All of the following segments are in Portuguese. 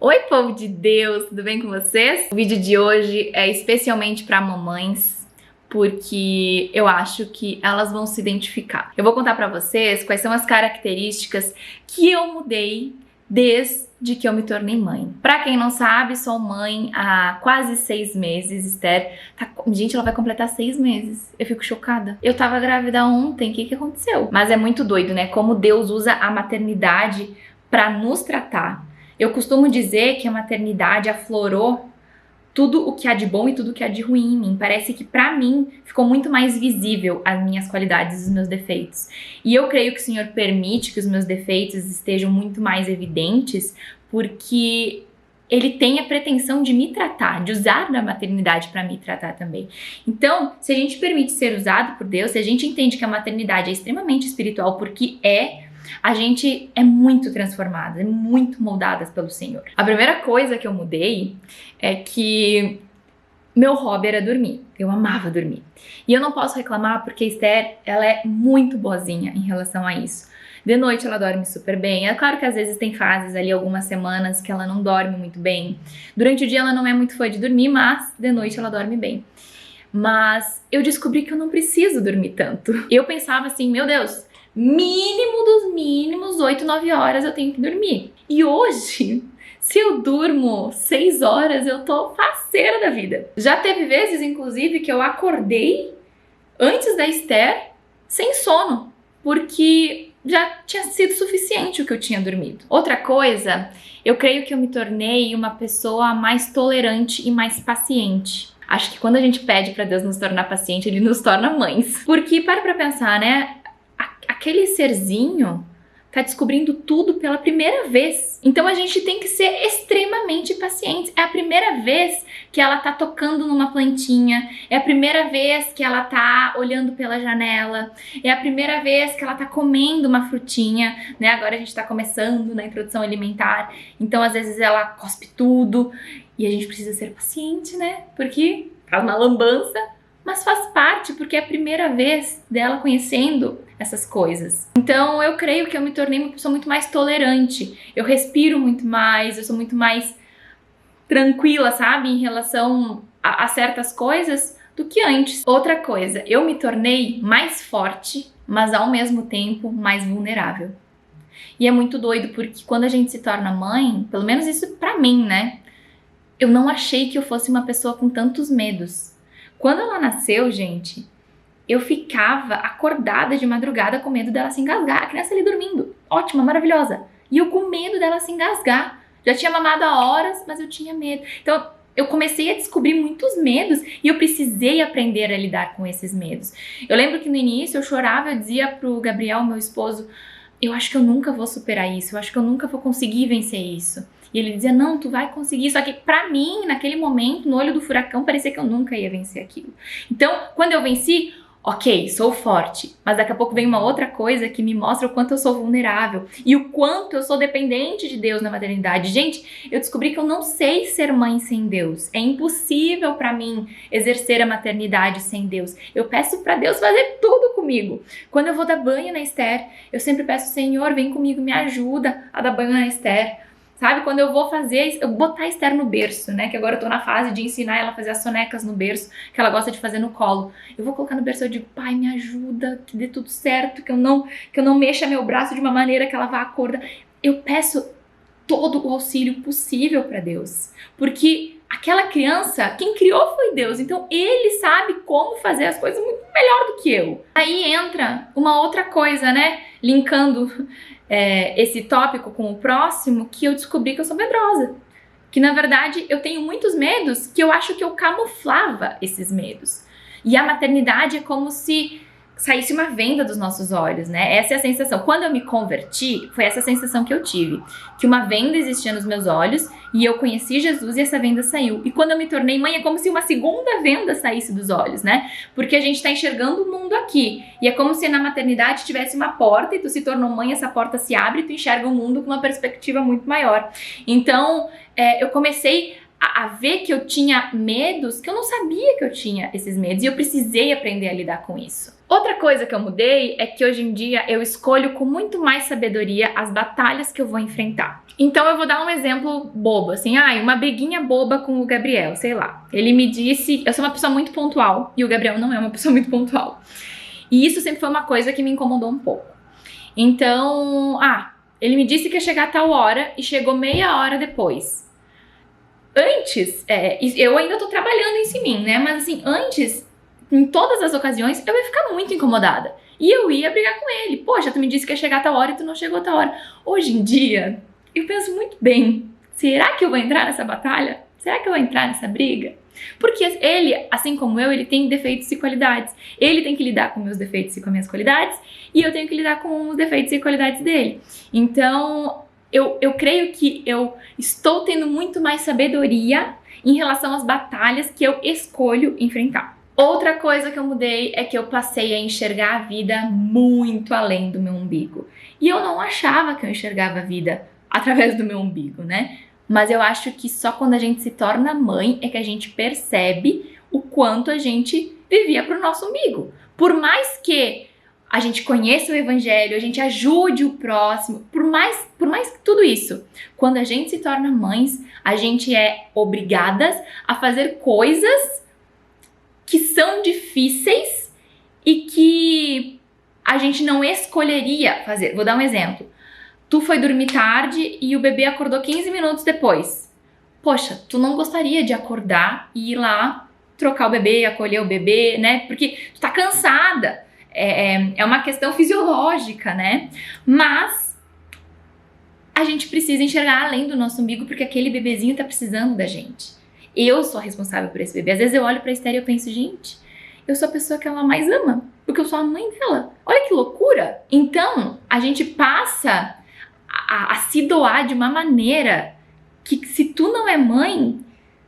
Oi, povo de Deus, tudo bem com vocês? O vídeo de hoje é especialmente para mamães, porque eu acho que elas vão se identificar. Eu vou contar para vocês quais são as características que eu mudei desde que eu me tornei mãe. Pra quem não sabe, sou mãe há quase 6 meses. Esther gente, ela vai completar 6 meses. Eu fico chocada. Eu tava grávida ontem, o que aconteceu? Mas é muito doido, né? Como Deus usa a maternidade pra nos tratar. Eu costumo dizer que a maternidade aflorou tudo o que há de bom e tudo o que há de ruim em mim. Parece que pra mim ficou muito mais visível as minhas qualidades e os meus defeitos. E eu creio que o Senhor permite que os meus defeitos estejam muito mais evidentes porque Ele tem a pretensão de me tratar, de usar da maternidade para me tratar também. Então, se a gente permite ser usado por Deus, se a gente entende que a maternidade é extremamente espiritual, porque a gente é muito transformada, é muito moldada pelo Senhor. A primeira coisa que eu mudei é que meu hobby era dormir. Eu amava dormir. E eu não posso reclamar porque a Esther, ela é muito boazinha em relação a isso. De noite ela dorme super bem. É claro que às vezes tem fases ali, algumas semanas, que ela não dorme muito bem. Durante o dia ela não é muito fã de dormir, mas de noite ela dorme bem. Mas eu descobri que eu não preciso dormir tanto. Eu pensava assim, meu Deus, mínimo dos mínimos, 8, 9 horas eu tenho que dormir. E hoje, se eu durmo 6 horas, eu tô faceira da vida. Já teve vezes, inclusive, que eu acordei antes da Esther sem sono, porque já tinha sido suficiente o que eu tinha dormido. Outra coisa, eu creio que eu me tornei uma pessoa mais tolerante e mais paciente. Acho que quando a gente pede pra Deus nos tornar paciente, Ele nos torna mães. Porque, para pra pensar, né? Aquele serzinho tá descobrindo tudo pela primeira vez. Então a gente tem que ser extremamente paciente. É a primeira vez que ela tá tocando numa plantinha, é a primeira vez que ela tá olhando pela janela, é a primeira vez que ela tá comendo uma frutinha, né? Agora a gente tá começando na introdução alimentar, então às vezes ela cospe tudo e a gente precisa ser paciente, né? Porque faz uma lambança, mas faz parte, porque é a primeira vez dela conhecendo essas coisas. Então eu creio que eu me tornei uma pessoa muito mais tolerante. Eu respiro muito mais, eu sou muito mais tranquila, sabe? Em relação a certas coisas do que antes. Outra coisa, eu me tornei mais forte, mas ao mesmo tempo mais vulnerável. E é muito doido, porque quando a gente se torna mãe, pelo menos isso pra mim, né? Eu não achei que eu fosse uma pessoa com tantos medos. Quando ela nasceu, gente, eu ficava acordada de madrugada com medo dela se engasgar. A criança ali dormindo, ótima, maravilhosa. E eu com medo dela se engasgar. Já tinha mamado há horas, mas eu tinha medo. Então, eu comecei a descobrir muitos medos e eu precisei aprender a lidar com esses medos. Eu lembro que no início eu chorava, eu dizia pro Gabriel, meu esposo, eu acho que eu nunca vou superar isso, eu acho que eu nunca vou conseguir vencer isso. E ele dizia, não, tu vai conseguir. Só que pra mim, naquele momento, no olho do furacão, parecia que eu nunca ia vencer aquilo. Então, quando eu venci, ok, sou forte, mas daqui a pouco vem uma outra coisa que me mostra o quanto eu sou vulnerável e o quanto eu sou dependente de Deus na maternidade. Gente, eu descobri que eu não sei ser mãe sem Deus. É impossível pra mim exercer a maternidade sem Deus. Eu peço pra Deus fazer tudo comigo. Quando eu vou dar banho na Esther, eu sempre peço, Senhor, vem comigo, me ajuda a dar banho na Esther. Sabe, quando eu vou eu botar a Esther no berço, né, que agora eu tô na fase de ensinar ela a fazer as sonecas no berço, que ela gosta de fazer no colo. Eu vou colocar no berço, eu digo, pai, me ajuda, que dê tudo certo, que eu não mexa meu braço de uma maneira que ela vá acordar. Eu peço todo o auxílio possível para Deus, porque aquela criança, quem criou foi Deus, então Ele sabe como fazer as coisas muito melhor do que eu. Aí entra uma outra coisa, né, linkando esse tópico com o próximo, que eu descobri que eu sou medrosa. Que na verdade eu tenho muitos medos que eu acho que eu camuflava esses medos. E a maternidade é como se saísse uma venda dos nossos olhos, né? Essa é a sensação. Quando eu me converti, foi essa sensação que eu tive. Que uma venda existia nos meus olhos e eu conheci Jesus e essa venda saiu. E quando eu me tornei mãe, é como se uma segunda venda saísse dos olhos, né? Porque a gente tá enxergando o mundo aqui. E é como se na maternidade tivesse uma porta e tu se tornou mãe, essa porta se abre e tu enxerga o mundo com uma perspectiva muito maior. Então, eu comecei a ver que eu tinha medos, que eu não sabia que eu tinha esses medos, e eu precisei aprender a lidar com isso. Outra coisa que eu mudei é que hoje em dia eu escolho com muito mais sabedoria as batalhas que eu vou enfrentar. Então eu vou dar um exemplo bobo, assim, uma briguinha boba com o Gabriel, sei lá. Ele me disse, eu sou uma pessoa muito pontual, e o Gabriel não é uma pessoa muito pontual. E isso sempre foi uma coisa que me incomodou um pouco. Então, ele me disse que ia chegar a tal hora, e chegou meia hora depois. Antes, eu ainda tô trabalhando isso em mim, né? Mas assim, antes, em todas as ocasiões, eu ia ficar muito incomodada. E eu ia brigar com ele. Poxa, tu me disse que ia chegar a tal hora e tu não chegou a tal hora. Hoje em dia, eu penso muito bem. Será que eu vou entrar nessa batalha? Será que eu vou entrar nessa briga? Porque ele, assim como eu, ele tem defeitos e qualidades. Ele tem que lidar com meus defeitos e com minhas qualidades. E eu tenho que lidar com os defeitos e qualidades dele. Então, eu creio que eu estou tendo muito mais sabedoria em relação às batalhas que eu escolho enfrentar. Outra coisa que eu mudei é que eu passei a enxergar a vida muito além do meu umbigo. E eu não achava que eu enxergava a vida através do meu umbigo, né? Mas eu acho que só quando a gente se torna mãe é que a gente percebe o quanto a gente vivia pro nosso umbigo. Por mais que a gente conheça o evangelho, a gente ajude o próximo, por mais que tudo isso, quando a gente se torna mães, a gente é obrigadas a fazer coisas que são difíceis e que a gente não escolheria fazer. Vou dar um exemplo. Tu foi dormir tarde e o bebê acordou 15 minutos depois. Poxa, tu não gostaria de acordar e ir lá trocar o bebê, acolher o bebê, né? Porque tu tá cansada. É uma questão fisiológica, né? Mas a gente precisa enxergar além do nosso umbigo porque aquele bebezinho tá precisando da gente. Eu sou a responsável por esse bebê. Às vezes eu olho pra Esther e eu penso, gente, eu sou a pessoa que ela mais ama, porque eu sou a mãe dela. Olha que loucura! Então, a gente passa a se doar de uma maneira que, se tu não é mãe,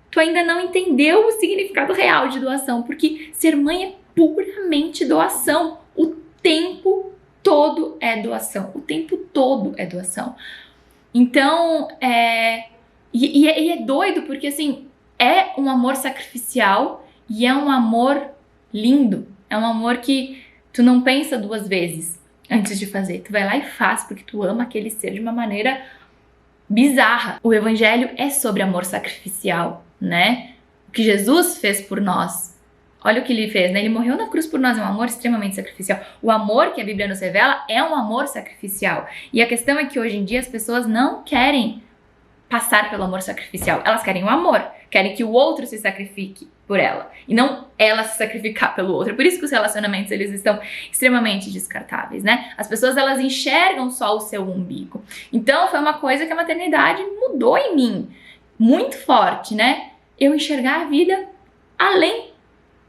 tu ainda não entendeu o significado real de doação, porque ser mãe é puramente doação. O tempo todo é doação. O tempo todo é doação. Então, é doido, porque assim, é um amor sacrificial e é um amor lindo. É um amor que tu não pensa duas vezes antes de fazer. Tu vai lá e faz porque tu ama aquele ser de uma maneira bizarra. O evangelho é sobre amor sacrificial, né? O que Jesus fez por nós. Olha o que ele fez, né? Ele morreu na cruz por nós, é um amor extremamente sacrificial. O amor que a Bíblia nos revela é um amor sacrificial. E a questão é que hoje em dia as pessoas não querem passar pelo amor sacrificial. Elas querem o amor, querem que o outro se sacrifique por ela e não ela se sacrificar pelo outro. Por isso que os relacionamentos eles estão extremamente descartáveis, né? As pessoas elas enxergam só o seu umbigo. Então foi uma coisa que a maternidade mudou em mim, muito forte, né? Eu enxergar a vida além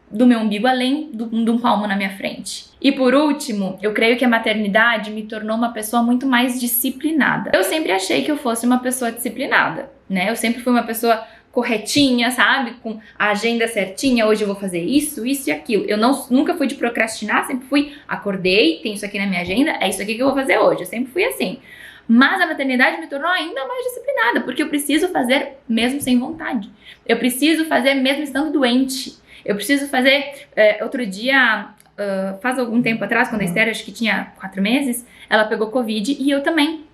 do meu umbigo, além de um palmo na minha frente. E por último, eu creio que a maternidade me tornou uma pessoa muito mais disciplinada. Eu sempre achei que eu fosse uma pessoa disciplinada, né? Eu sempre fui uma pessoa corretinha, sabe? Com a agenda certinha, hoje eu vou fazer isso, isso e aquilo. Eu nunca fui de procrastinar, sempre fui, acordei, tem isso aqui na minha agenda, é isso aqui que eu vou fazer hoje. Eu sempre fui assim. Mas a maternidade me tornou ainda mais disciplinada, porque eu preciso fazer mesmo sem vontade. Eu preciso fazer mesmo estando doente. Eu preciso fazer, outro dia, faz algum tempo atrás, quando a Esther, acho que tinha 4 meses, ela pegou Covid e eu também.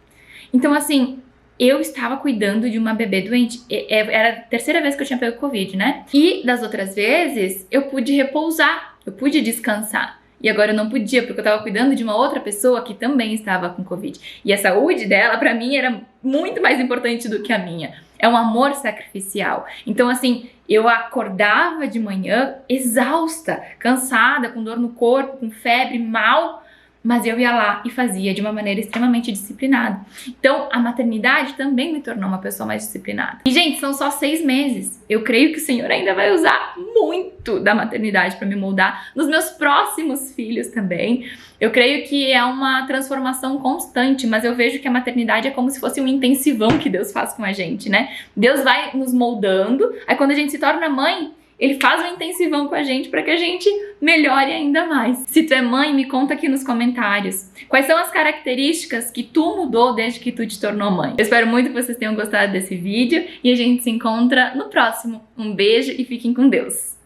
Então, assim, eu estava cuidando de uma bebê doente. Era a terceira vez que eu tinha pego Covid, né? E das outras vezes, eu pude repousar, eu pude descansar. E agora eu não podia, porque eu estava cuidando de uma outra pessoa que também estava com Covid. E a saúde dela, pra mim, era muito mais importante do que a minha. É um amor sacrificial. Então, assim, eu acordava de manhã exausta, cansada, com dor no corpo, com febre, mal, mas eu ia lá e fazia de uma maneira extremamente disciplinada. Então, a maternidade também me tornou uma pessoa mais disciplinada. E, gente, são só 6 meses. Eu creio que o Senhor ainda vai usar muito da maternidade para me moldar nos meus próximos filhos também. Eu creio que é uma transformação constante, mas eu vejo que a maternidade é como se fosse um intensivão que Deus faz com a gente, né? Deus vai nos moldando, aí quando a gente se torna mãe, ele faz um intensivão com a gente para que a gente melhore ainda mais. Se tu é mãe, me conta aqui nos comentários. Quais são as características que tu mudou desde que tu te tornou mãe? Eu espero muito que vocês tenham gostado desse vídeo e a gente se encontra no próximo. Um beijo e fiquem com Deus!